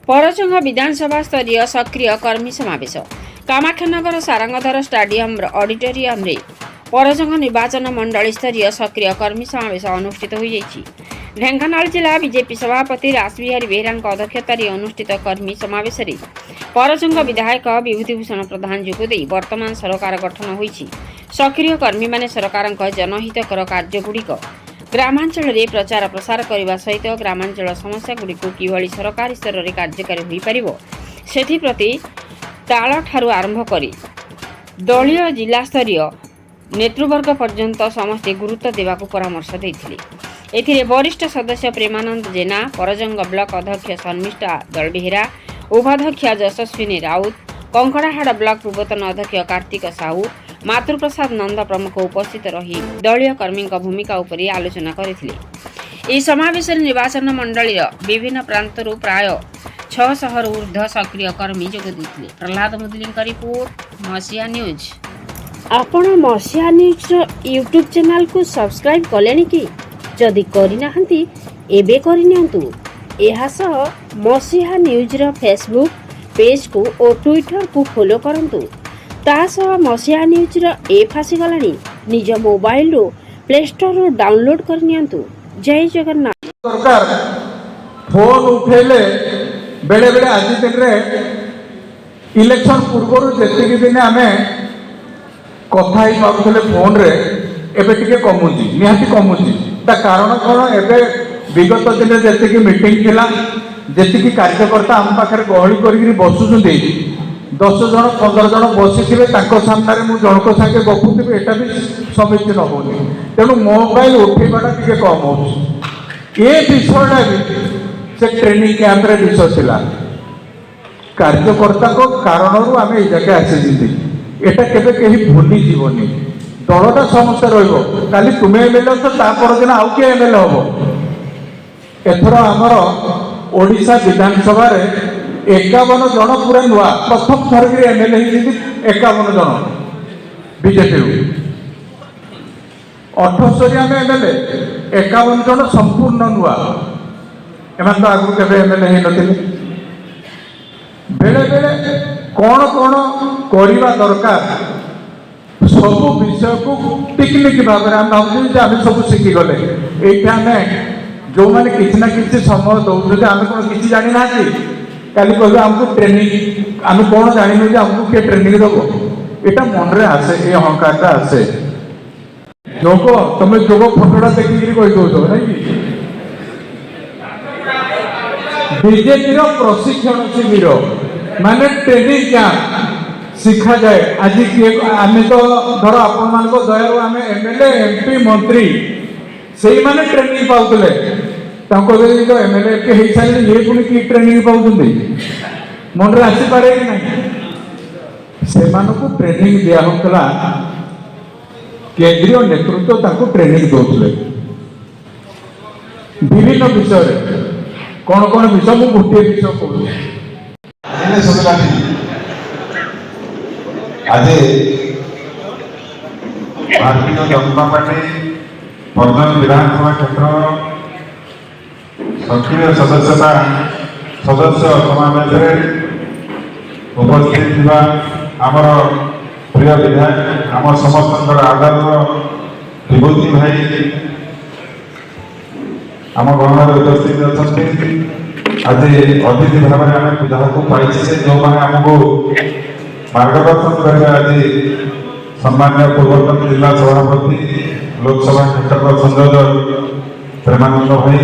परसंघ विधानसभा स्तरीय सक्रिय कर्मी समावेश कामाख्यानगर सारंगधर स्टाडियम ऑडिटोरियम रे परसंघ निर्वाचन मंडली स्तरीय सक्रिय कर्मी समावेश अनुष्ठित हो ढेंकानाल जिला बीजेपी सभापति रासबिहारी बेहेरा अध्यक्षतार अनुष्ठित कर्मी समावेश रे परसंघ विधायक विभूतिभूषण प्रधान जोगदे वर्तमान सरकार गठन होईछि। सक्रिय कर्मी माने सरकार जनहितकर कार्यगुड़िक ग्रामांचल रे प्रचार प्रसार करने सहित ग्रामांचल समस्या गुड़िक किभली सरकारी स्तर में कार्यकारी हो पारिबो सेथि प्रति ताल ठारू आरंभ करी दलीय जिला स्तरीय नेतृवर्ग पर्यंत समस्ते गुरुत्व देवाक परामर्श देथिले। एथिरे वरिष्ठ सदस्य प्रेमानंद जेना, परजंग ब्लॉक अध्यक्ष शर्मिष्ठा दलबेहेरा, उपाध्यक्ष यशस्विनी राउत, कंकड़ाहाड़ ब्लॉक पूर्वतन अध्यक्ष कार्तिक साहू, मातृप्रसाद नंद प्रमुख उपस्थित रही दलीय कर्मी भूमिका उपर आलोचना करथिले। एही समावेश निर्वाचन मंडलीर विभिन्न प्रांतरू प्राय 600 ऊर्ध्व सक्रिय कर्मी जोग देथिले। Prahlad Mudaling report, Masiya news. आपण मसिया न्यूज यूट्यूब चैनल को सब्सक्राइब कलेनी कि जदि करिनाहंती एबे करिनियंतु। एहा सह मसिया न्यूज रो फेसबुक पेज को और ट्विटर को फॉलो करंतु। तासह मसिया न्यूज रो ऐप आसीगलानी निज मोबाइल रो प्ले स्टोर रो डाउनलोड करनियंतु। जय जगन्नाथ। सरकार फोन उठेले बेले बेले आज दिन रे इलेक्शन पूर्व जेतिक दिन आमे कथा ही पाउले फोन रे एबे टिके कमुची निहाती कमुची ता कारण कोन एबे विगत दिन जेतिक मीटिंग थिला जेतिक कार्यकर्ता हम पाखरे गहली करी बसुछुंदी 10 जन 15 जन बसिथिबे ताको सामने मु जनक संगे गपुथिबे एटा भी समीचीन होनी तेणु मोबाइल उठेबाटा टिके कम होची। ए विषयटा भी से ट्रेनिंग कैंप रे विषय थिला कार्यकर्ता को कारणरू आम ये जगह आसी एटा केबे कहीं भूली जीवनी दलटा समस्या रहिबो काली तुमे एमएलए तो ता पर दिन आउ के एमएलए होबो। एथर हमर ओडिशा विधानसभा रे 51 जन पूरा नुआ प्रथम थर के एमएलए ही 51 जन बीजेपी 78 आम एमएलए 51 जन संपूर्ण नुआ एमान तो आगु केबे एमएलए ही नथिले। बेले बेले कौन कौन करवा दरकार सब विषय को टेक्निक भाव में आम भावुँ आम सब शिखीगले ये जो मैंने किसी ना किसी समय दौर आम कौन किसी जानी ना काली कह आमको ट्रेनिंग आम कौन जानी आमको किए ट्रेनिंग दब यहाँ मन में आसे ये अहंकार आसे जोग तुम जोग फोटोटा देखिक कही दौ ना बीजेपी प्रशिक्षण शिविर माने ट्रेनिंग कैंप शिखा जाए। आज आम तो धर आपण दयार आम एमएलए एमपी मंत्री से माने ट्रेनिंग पाउले तो एमएलए एमपी हो सारे ये पुणी कि ट्रेनिंग पाँच मन में आसीपे कि ना से ट्रेनिंग दिया होता केंद्रीय नेतृत्व ट्रेनिंग दौले विभिन्न विषय कौन कौन विषय मुझे गोटे विषय कहूँ आज भारतीय जनता पार्टी बर्धन विधानसभा क्षेत्र सक्रिय सदस्यता सदस्य समावेश उपस्थित आमर प्रिय विधायक आम समस्त आदर विभूति भाई आम गणना उपस्थित अच्छा आज अतिथि भाव में आम विधायक पाई जो मैंने आमको मार्गदर्शन करेंगे। आज सम्मान्य पूर्वतन जिला सभापति लोकसभा क्षेत्र संयोजक प्रेमानंद भाई